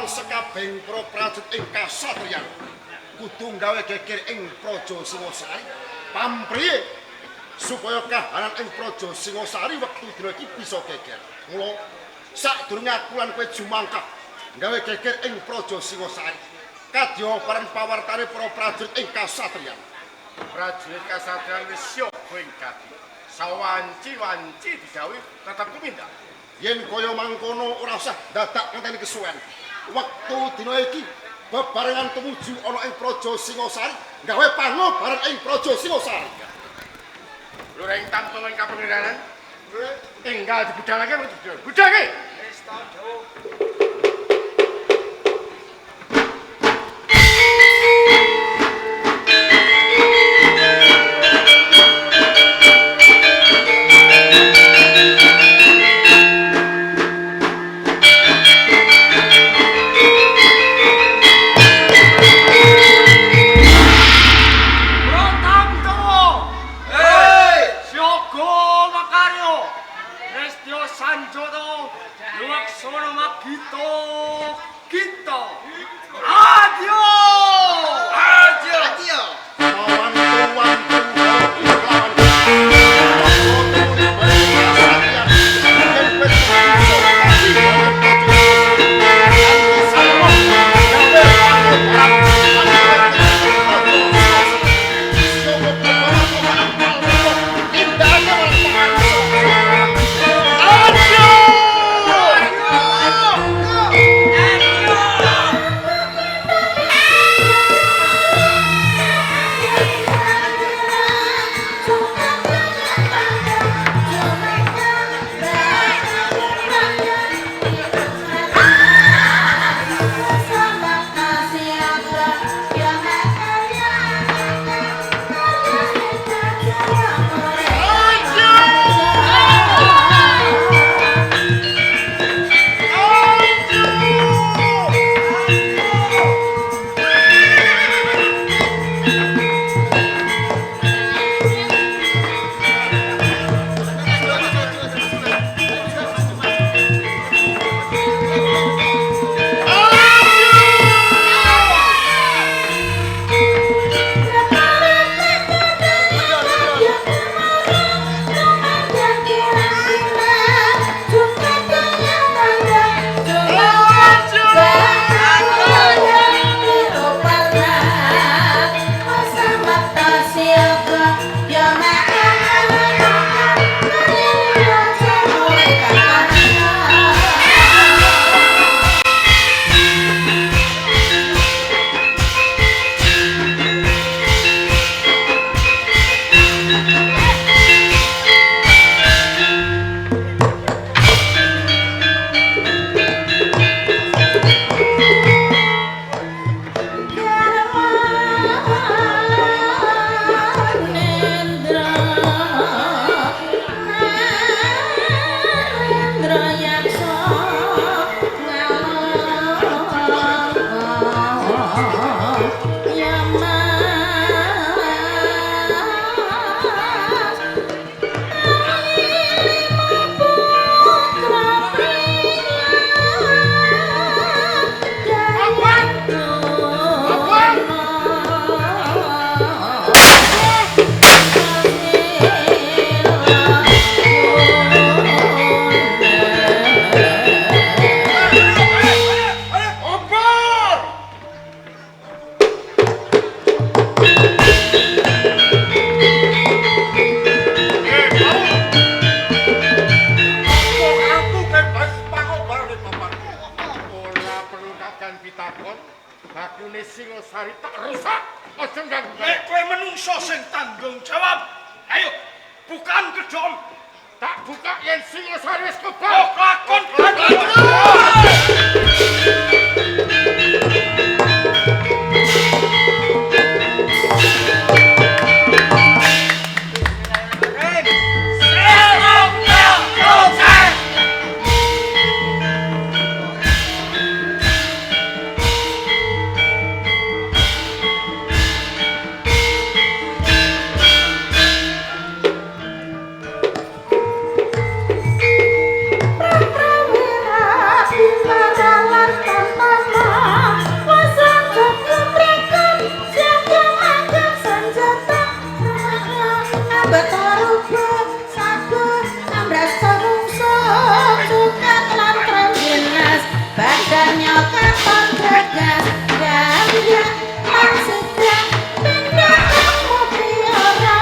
sekabeng para prajurit ing kasatriyan kudu gawe geger ing Praja Singosari. Pampriye supaya kahanan ing Praja Singosari wektu dina iki bisa geger. Mula sadurunge aku lan kowe jumangkah gawe geger ing Praja Singosari. Kadya pareng pawartane para prajurit ing kasatriyan. Prajurit kasatriyan wis siap ing gati. Sawanci-wanci digawe tetep kumindak. Yen kaya mangkono ora usah dadak ngenteni kesuwen. Wektu dina iki bebarengan tumuju ana ing Praja Singosari, gawe pango bareng ing Praja Singosari. Lureng tampung ing kapengiranan. Enggal dibudalake budake. Wis ta, Dawa. Para lan badannya katon gregas dandan langsung pindungan mutiara.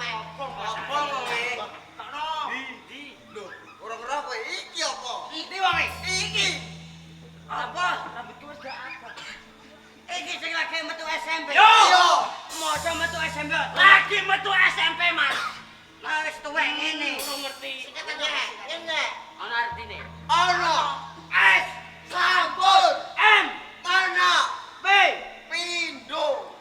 Apa kowe? Takno. Di. Lho, ora-ora kowe iki apa? Iki wong iki. Apa? Rambutku wis gak abang. Iki sing lagi metu SMP. Yo. Moco metu SMP. Lagi metu SMP, Mas. Lah wis tuwek ngene. Ora ngerti. Ngene. Ana artine. Ana. S. Sampun. M. Mana? P. Pindo.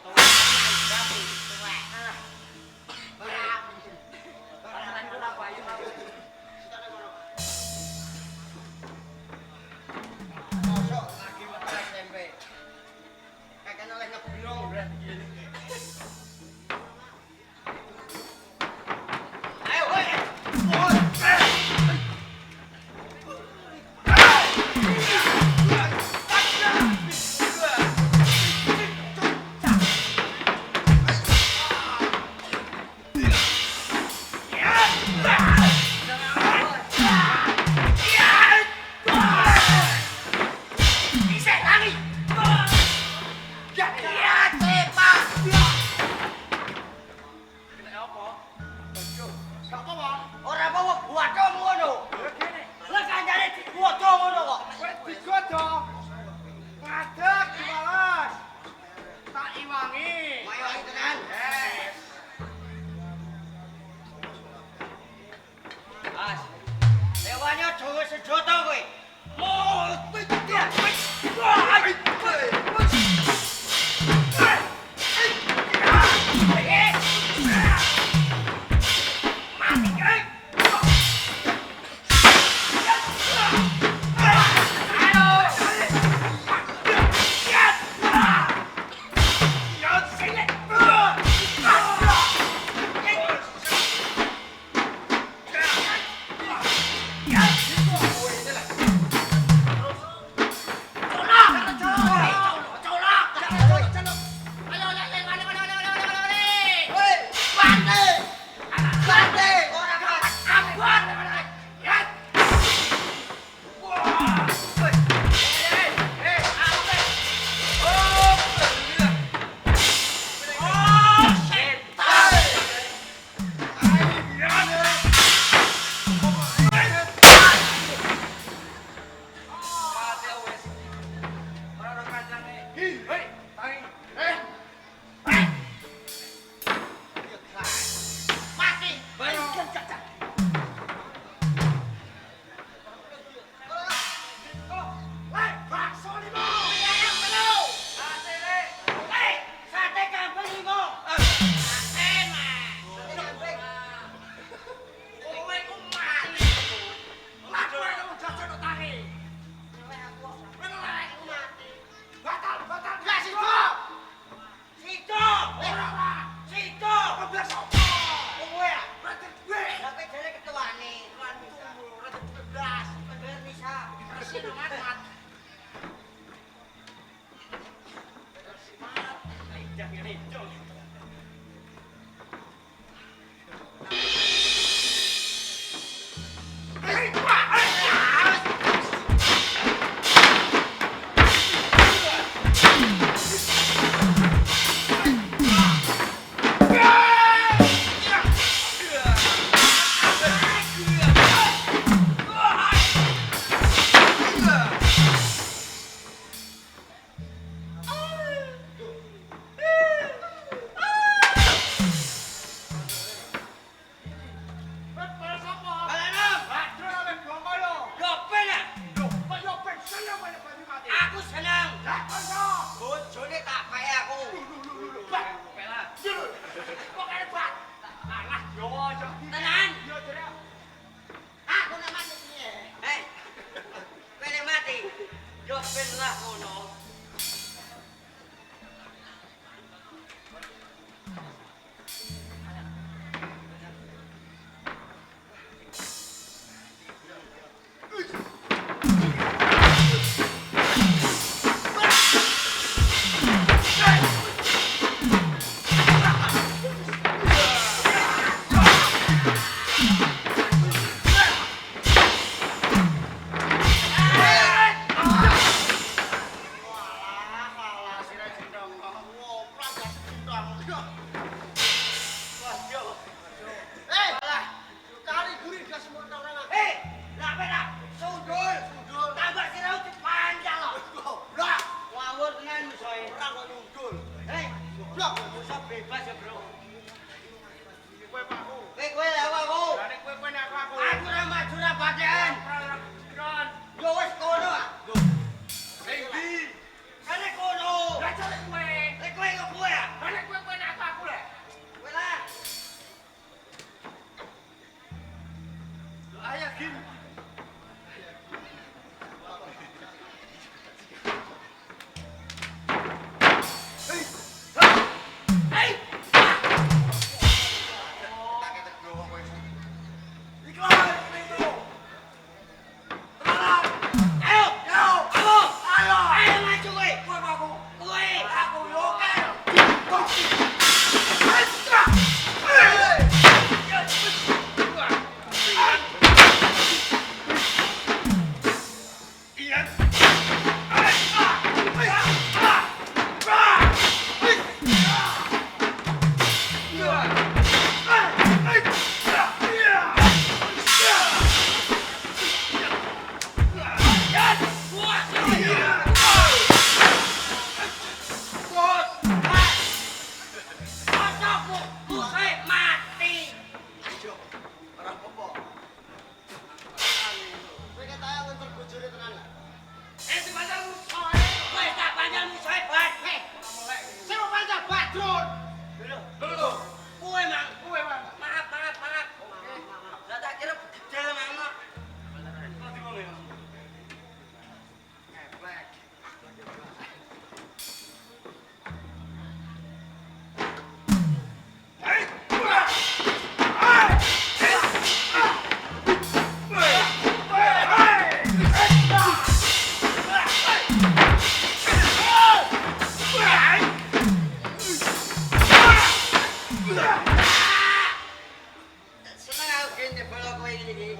iki.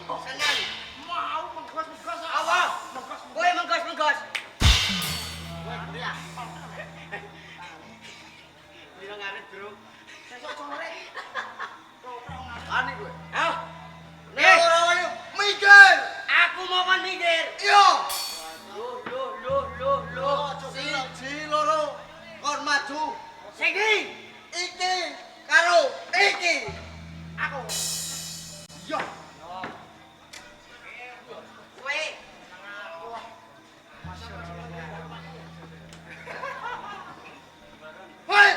Seneng. Mau menggos-menggos. Apa? Kowe menggos-menggos. Ya. Dino ngarit, Bro. Sesuk sore. Ani kowe. Hah? Nek ora wani mikir. Aku mau kan mikir. Iya. Loh. Siji loro kon maju. Sing iki karo iki. Aku. Iya. Kowe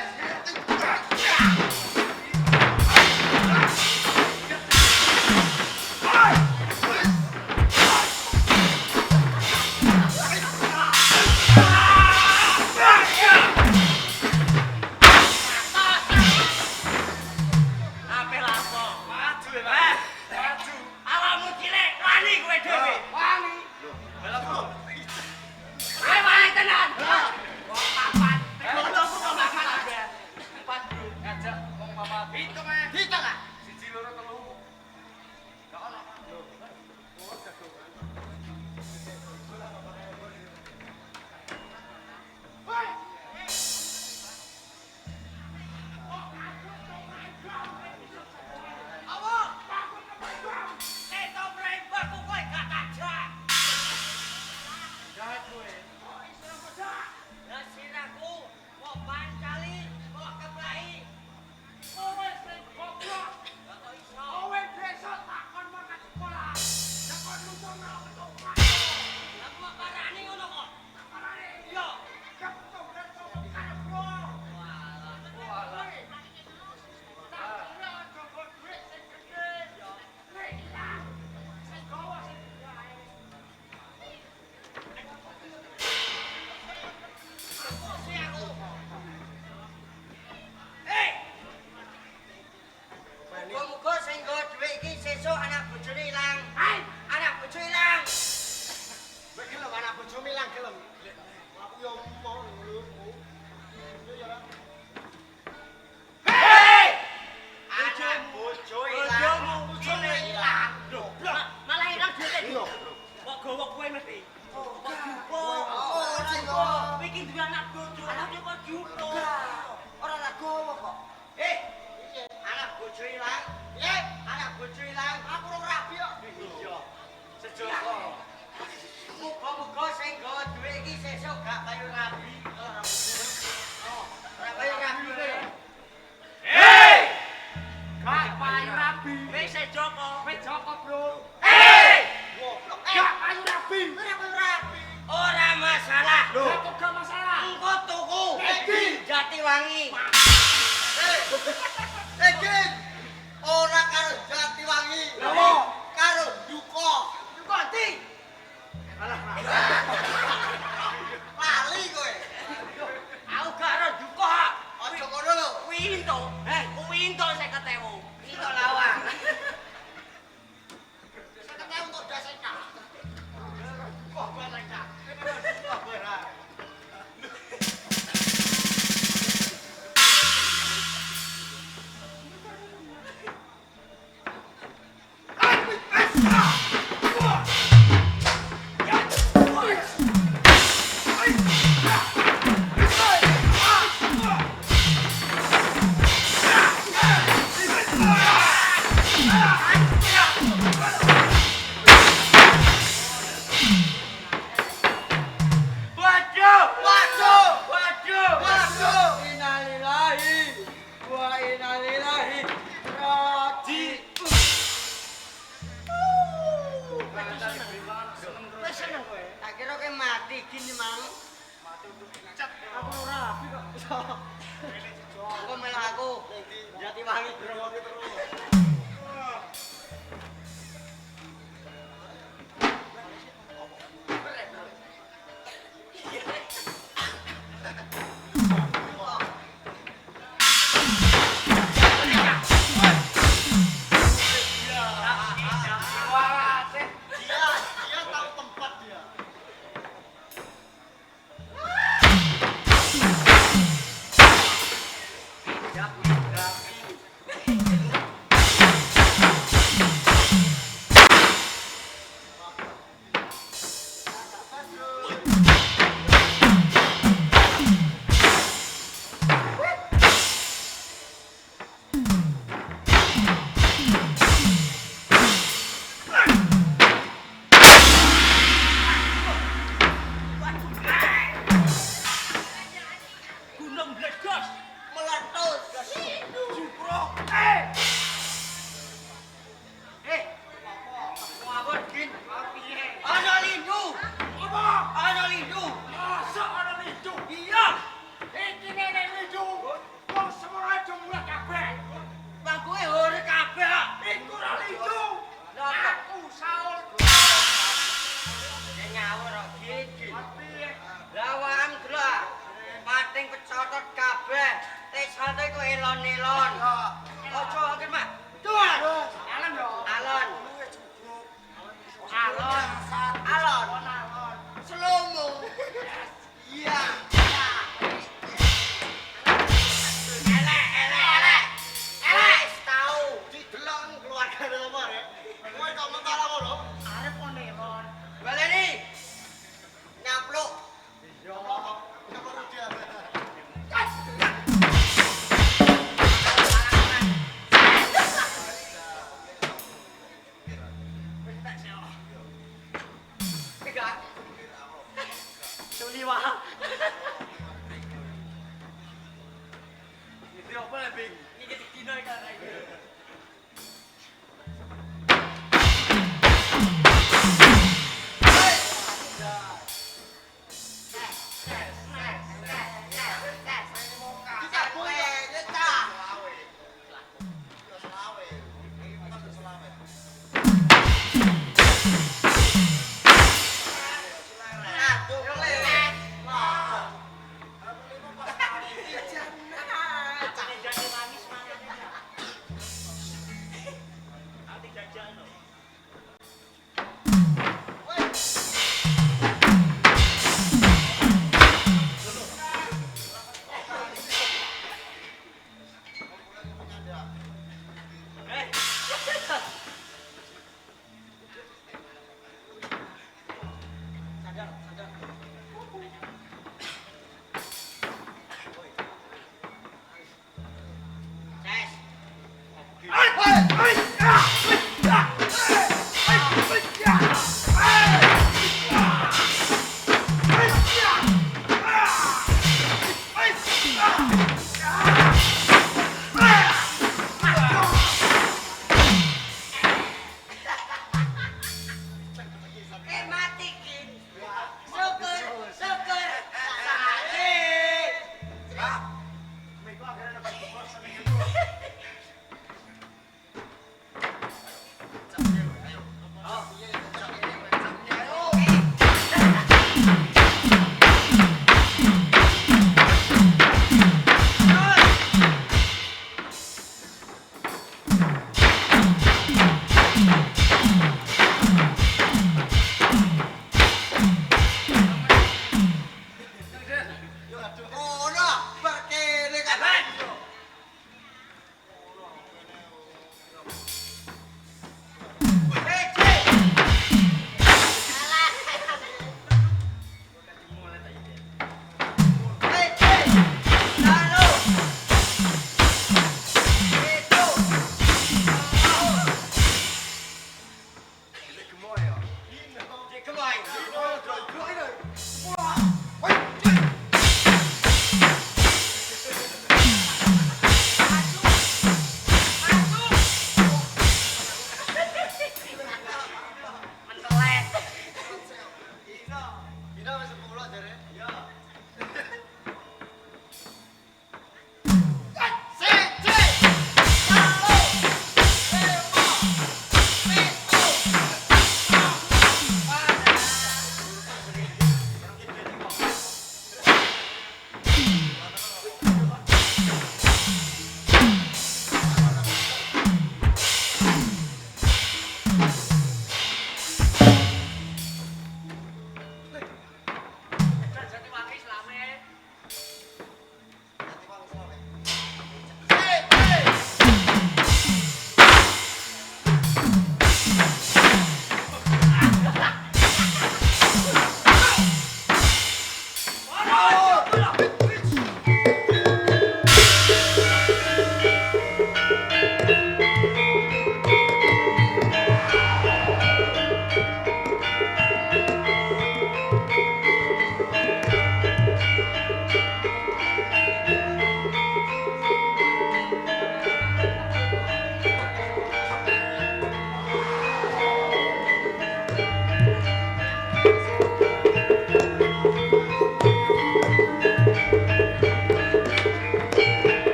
Siap,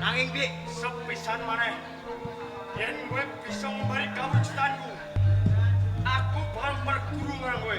Nanging piye? Sepisan maneh. Yen kowe bisa memberi kawujudanku, aku bakal berguru marang kowe.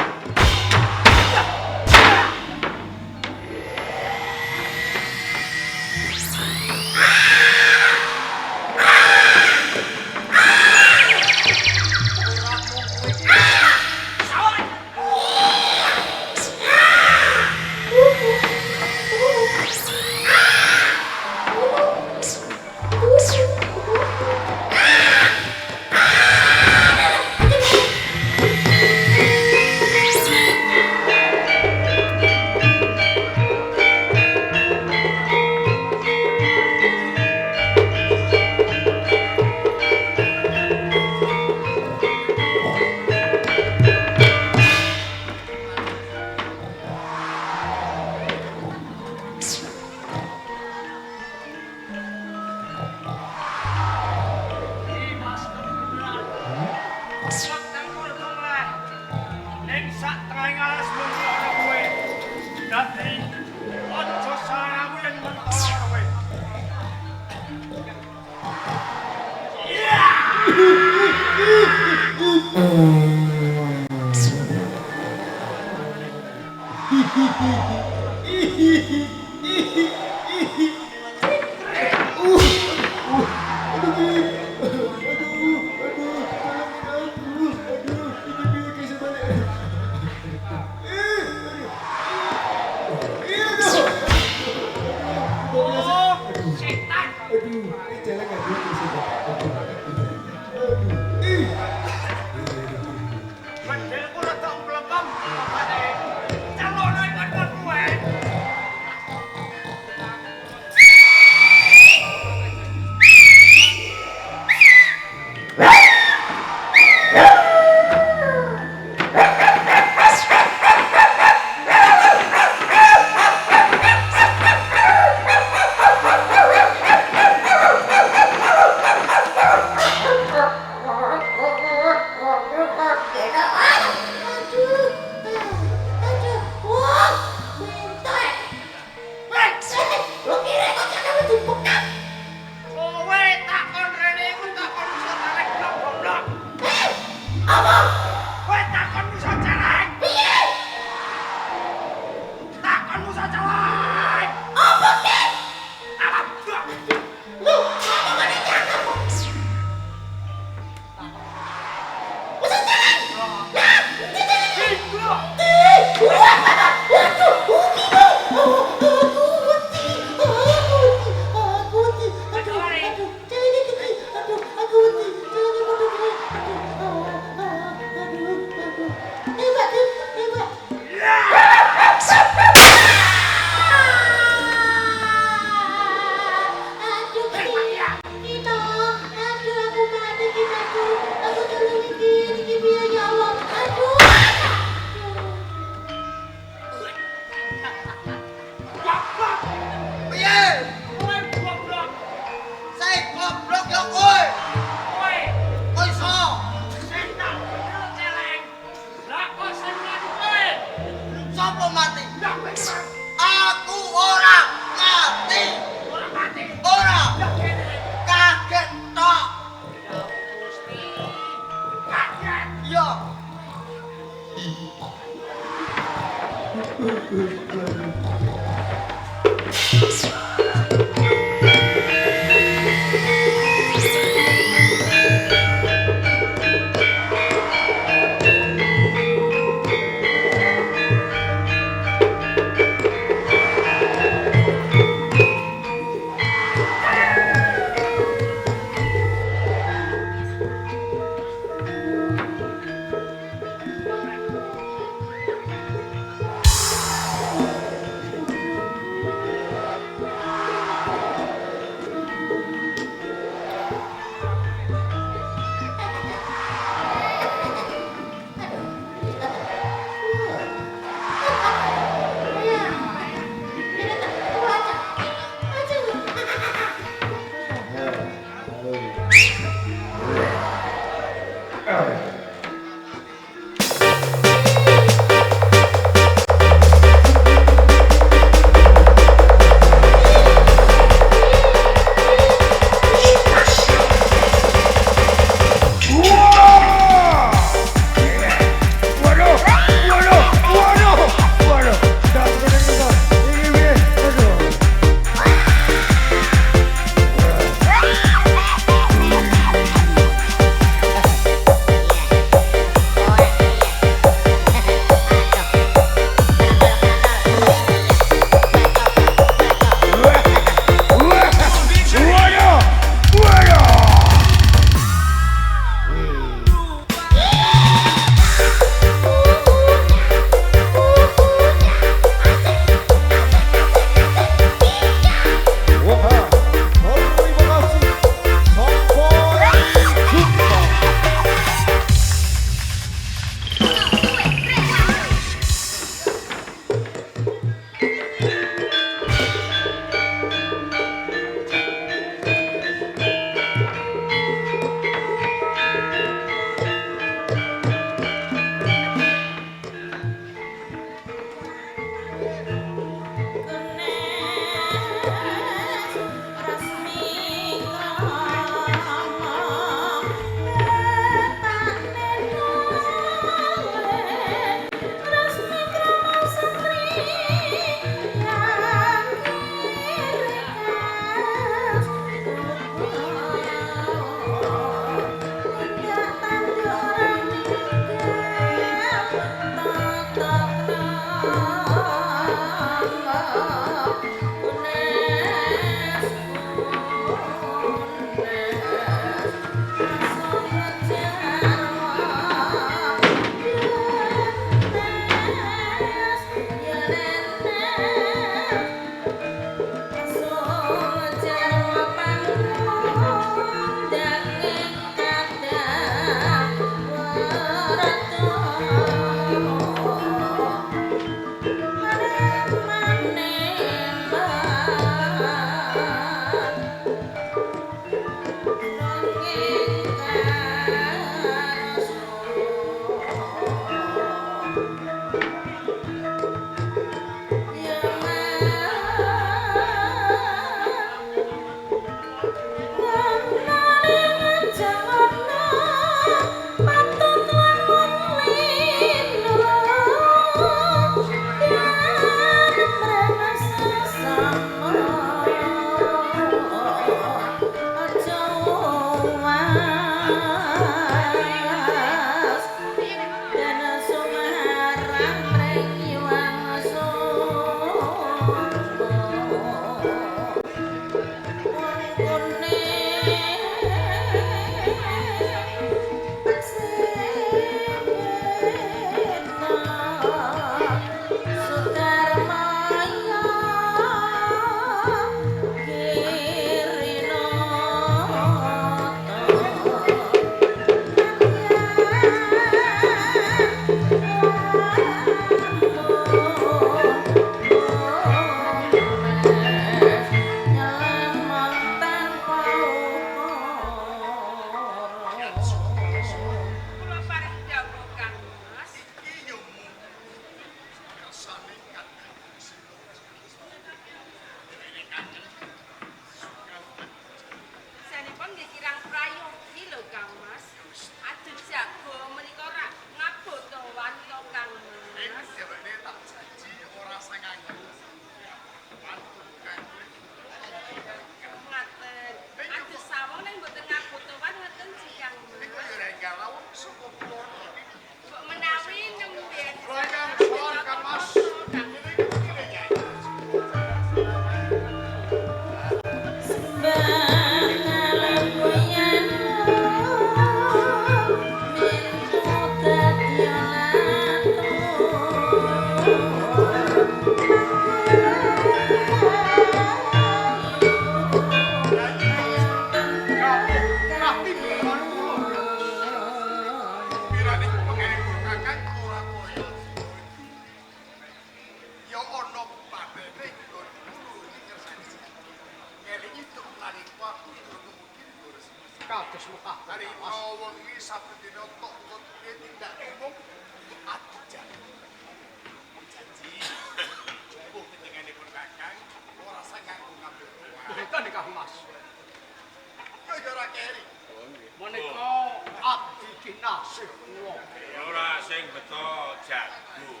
sing beto jago.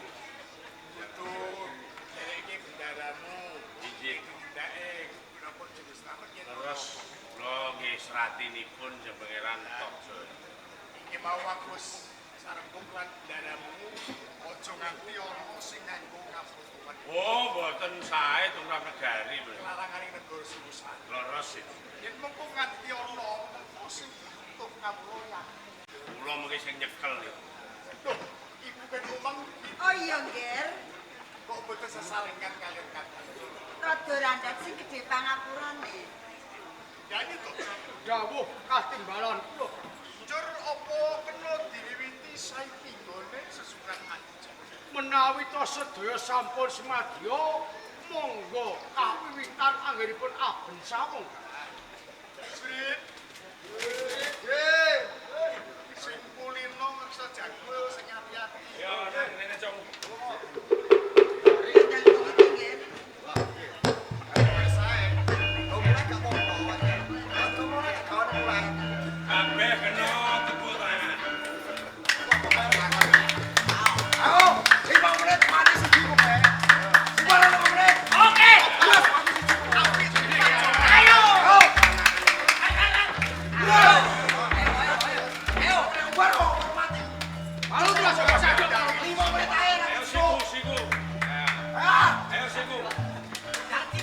Betul. Jadi ini bendaramu. Injih. Daeng. Berapa jenis nama kita? Terus kula nggih seratinipun Jeng Pangeran Tokjo. Iki mau aku sarengkung lan bendaramu. Ojo nganti ono sing nganggo kaputuan. Oh, mboten sae tumrap negari. Larangan ing negara Singosari. Leres itu. Yen mengko nganti ono sing butuh kawula. Kula mengki sing nyekel niku. Duh, ibu ben ngomong Oh iya, Ger. kok boten sesarengan kalian kakak. Rada randhat sing gedhe pangapurane. Yani to. Dawuh katimbalan kula. Jur apa kena diwiwiti saiki gone sesukan aja. Menawi to sedaya sampun semadya, monggo kawiwitan anggenipun aben sawung. Srit. Sing kulino ngeksa jago sing ati-ati. Ya, rene Cong. Rindang iki, Ger. Kabeh kena tepuk tangan. Halo terus saja. Ayo siku. Ayo siku.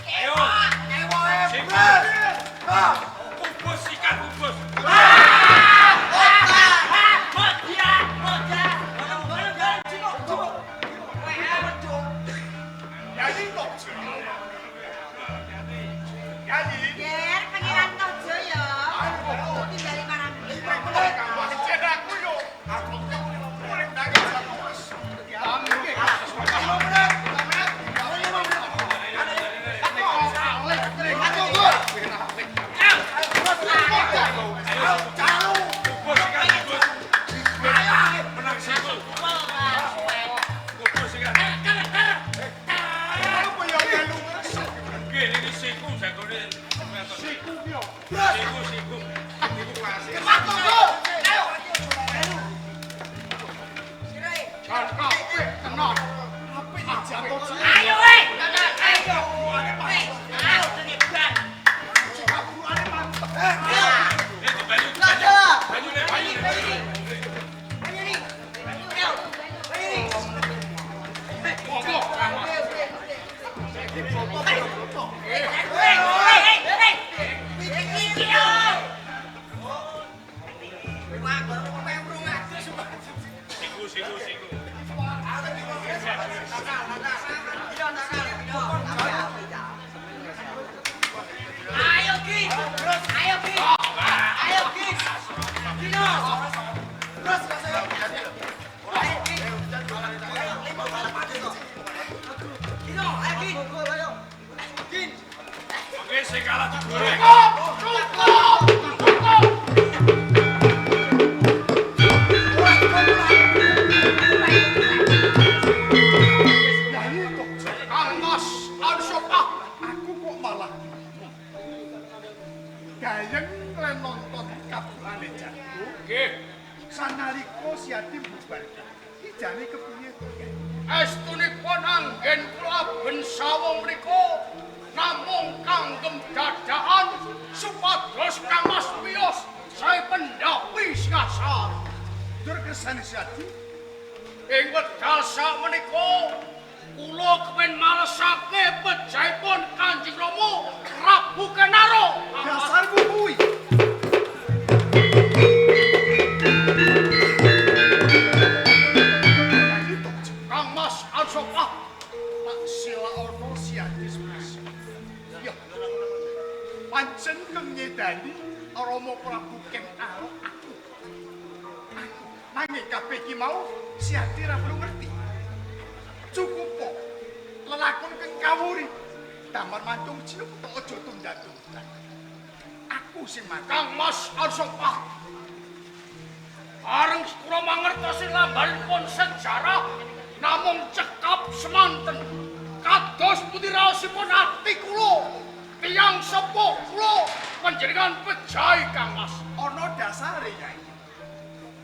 Ayo. Siku. Kubus sikat kubus. Yani to. Yani Ger, Pangeran Tojo ya. Tinggali marang. aku yo. Aku mulai nangis jago wis. Nggih. Kubus sikat kubus. Menang siku. Kubus sikat. Apa yo melu ngerasa. Nggih niki siku jagone. Siku yo. Siku. Siku klasik. Jan kabeh tenan. Jatuh sih. Ayo, weh. Ayo. Ayo, teneban. Itu baju. Bajune. Monggo. Siku. Ayo, Ki. Dino. Dino, ayo, Kin. Oke, sing kalah digoreng. Kang Mas Ansopah. Aku kok malah gayeng lan nonton kabulane jago. Nggih. Sanalika siati bubar. Iki jane kepiye to, Ger? Estunipun anggen kula ben sawung mriku namung kanggem dadaan supados Kang Mas wiyos sae pendapi singasar. Dur kersane siati. Ing wekdal sakmenika kula kepen malesake pejahipun Kanjeng Rama Prabu Kenaro. Dasarmu kuwi. Yani to. Kang Mas Ansopah. Tak sila ono siati sebelas. Ya. Pancen kang nyedani Rama Prabu Kenaro aku. Nanging kabeh iki mau siati ra perlu ngerti. Cukup po. Lelakon kang kawuri. Damar mancung cilik to aja tunda-tunda. Aku sing mati. Kang Mas Ansopah. Bareng kula mangertosi lambanipun sejarah namung cekap semanten. Kados putih raosipun ati kula. Tiyang sepuh kula panjenengan pejahi Kang Mas. Ana dasare, Yai.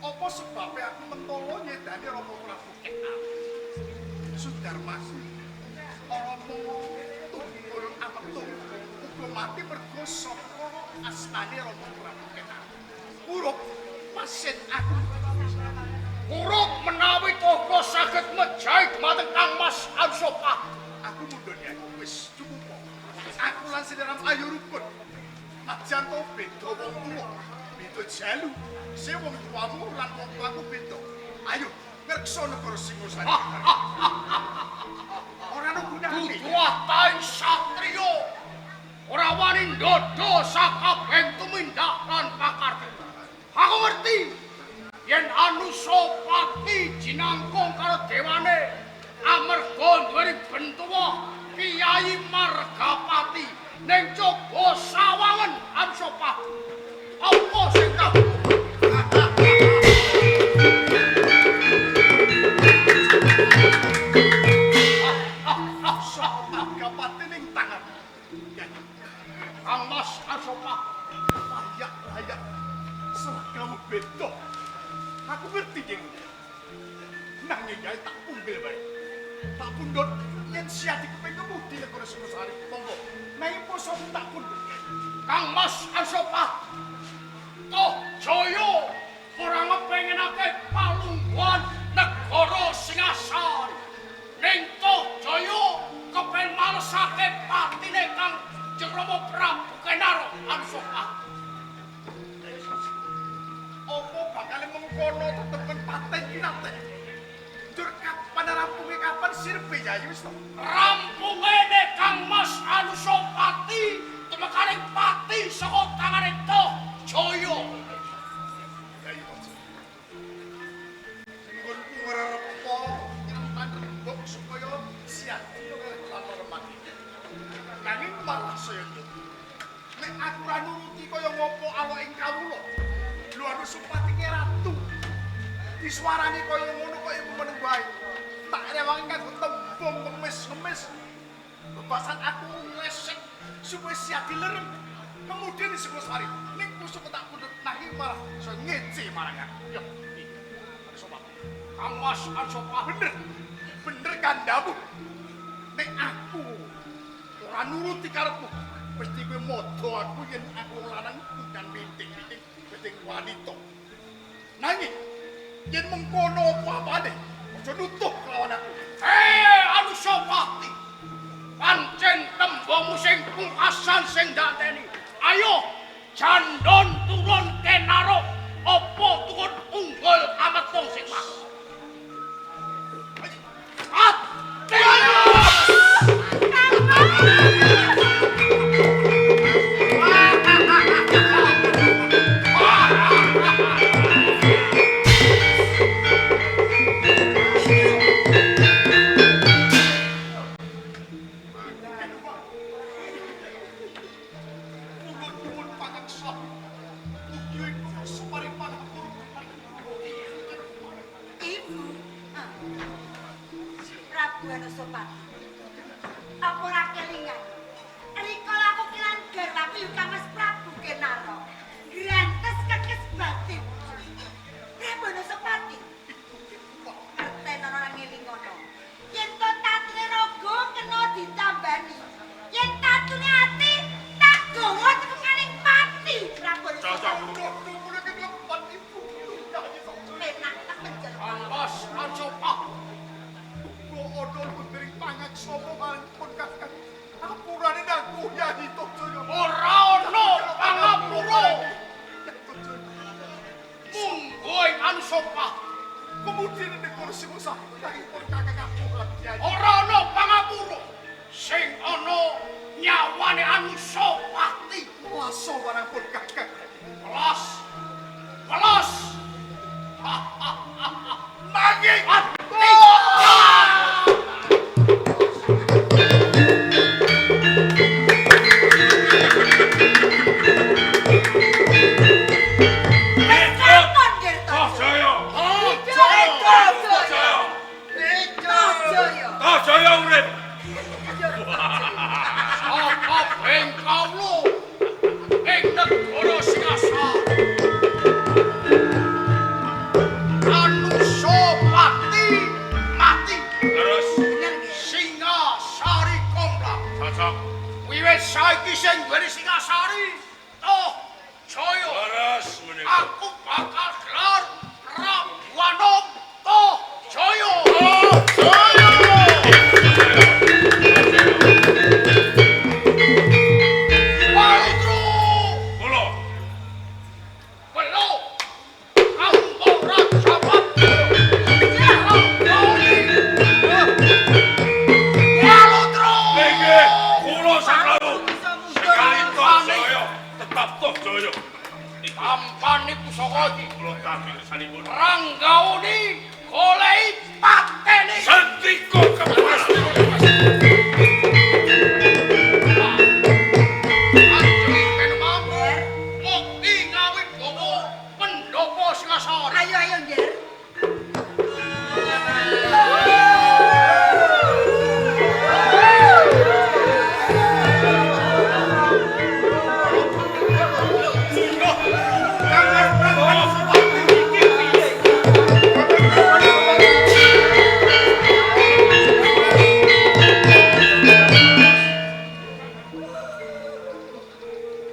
Apa sebabnya aku mentolo nyedani Rama Sudarmas. Ora mung tunggul ametung uga mati mergo saka asmane Rama Prabu Kenar. Urip pasien aku. Urip menawi toko saged menjait mateng Kang Mas Ansopah. Aku mundhun ya wis cukup. Aku lan Sidaram ayu rukun. Najan to beda wong tuwa. Beda jalu. Se wong tuamu lan wong tuaku beda. Ayo ngreksa negara Singosari. Ora ono gunane. Kuduatain satriya. Ora wani ndodho sakabeh tumindak lan pakarti. Aku ngerti yen Anusapati jinangkung karo dewane amarga duweni bentuwa Kyai Margapati ning coba sawangen Anusapati. Apa sing tak Margapati ning tangan. Kang Mas Ansopah? Layak. Seragamu beda. Aku ngerti jeng. Nanging ya tak punggil bae. Tak pundhut yen siati kepeng kemudi negara Singosari. Monggo. Nanging poso tak pundhut. Kang Mas Ansopah? Toh Jaya ora ngepengenake palungguhan negara Singasari. Ning Toh Jaya kepen malesake patine Kang Rama Prabu Kenar Ansopah. Apa bakal mengkono tetepen paten kinate? Dur kapan rampunge kapan sirpe Yayi wis to? Rampungene Kang Mas Anusapati tumekaning pati saka tangane Toh Jaya. Yayi kok. Sing nggonku ngererepo nyimpan rembug supaya siati lan remati. Nanging malah saya nek aku ra nuruti kaya ngopo ala ing kawula. Lho Anusapati ki ratu. Disuarani kaya ngono kaya meneng wae. Tak rewangi kanggo tembung ngemis-ngemis. Bebasan aku nglesek supaya siati lerem. Kemudian di Singosari ning kusuk tak pundhut nanging malah saya ngece marang aku. Yo, iki. Anusapati. Kang Mas Ansopah Bener kandamu. Nek aku ora nuruti karepmu, mesti kowe modho aku yen aku lanang dan pitik-pitik pitik wanita. Nanging yen mengkono apa-apane, aja nutuh kelawan aku. Anusapati. Pancen tembungmu sing pungkasan sing ndateni. Ayo jandon turun kenaro apa turun unggul ametung sing mas. Nuwun pangeksa. Mugi suparing pangapunten. Ibu. Prabu Anusapati. Apa ora kelingan? Rikala aku kilan garwaku Kang Mas Prabu Kenaro. Grantes kekes batin. Prabu Anusapati. Arten ora ngeling ngono. Yen to tatune raga kena ditambani. Yen tatune ati tak gawa tekanane pati. Prabu Anusapati. Penak tak menjelma. Kang Mas Ansopah. Odol putri pangeksa pun kakang. Apurane aku Yayi Tojoyo. Ora ana pangapura. Munggo ing Ansopah. Kemudian negara Singosari pun kakang apuran Yayi. Ora ana pangapura. Sing ana nyawane Anusapati. Waso barang pun kakang. Welas. Nanging Anusapati mati. Terus duweni Singasari. Toh Jaya. Waras menika. Aku bakal gelar Prabu Anom Toh Jaya. Walutru. Kula Belo. Kampung Raja Batu. Walutru. nggih kula saklalu. Sekali toh Jaya tetap toh Jaya. Ampani pusaka iki. Kula tampi kesanipun. Ranggauni goleki pateni. Sandika kepastian. Anjing penemam. Mukti ngawit bobo pendopo Singasari. Ayo ayo Njer.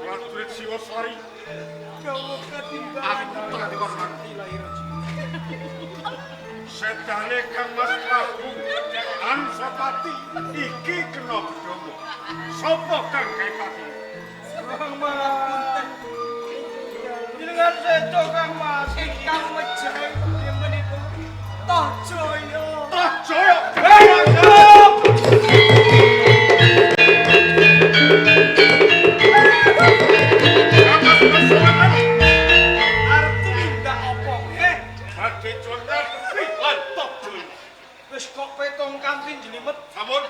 Prajurit Singosari. Aku telah dihormati lahir. Sedane Kang Mas Prabu Ansopati iki kena bedhongo. Sapa kang kaipati? Kang Mas. Jenengan sedo Kang Mas, ingkang mejahi menika Toh Jaya. Toh Jaya. Arep tumindak apa nggih? Badhe condet lan Toh Jaya. Wis kok petong kanthi jelimet, Sampun,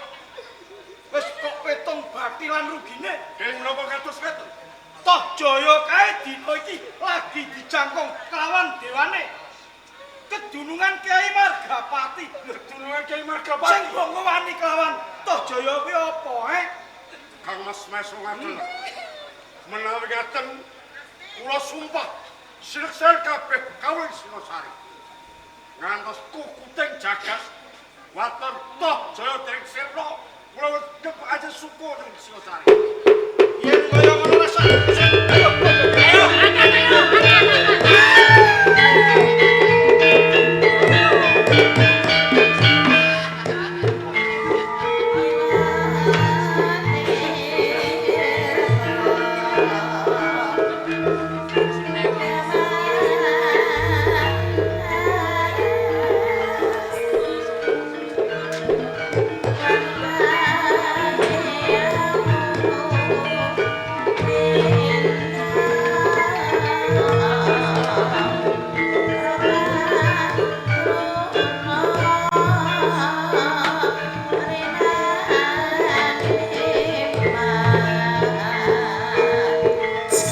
wis kok petong bakti lan rugine. kenging menapa kados weten? Toh Jaya kae dina iki lagi dijangkung kelawan dewane. Kedunungan Kiai Margapati. Kedunungan Kiai Sing Margapati. bongo wani kelawan Toh Jaya kuwi apa, Kang Mas Meso ngaten. Menawi ngaten kula sumpah sileksan kabeh kawin Singosari. Ngantos kukuting jagas water Toh Jaya dereng sirna kula ngep aja suku ning Singosari. Yen kaya ngono rasane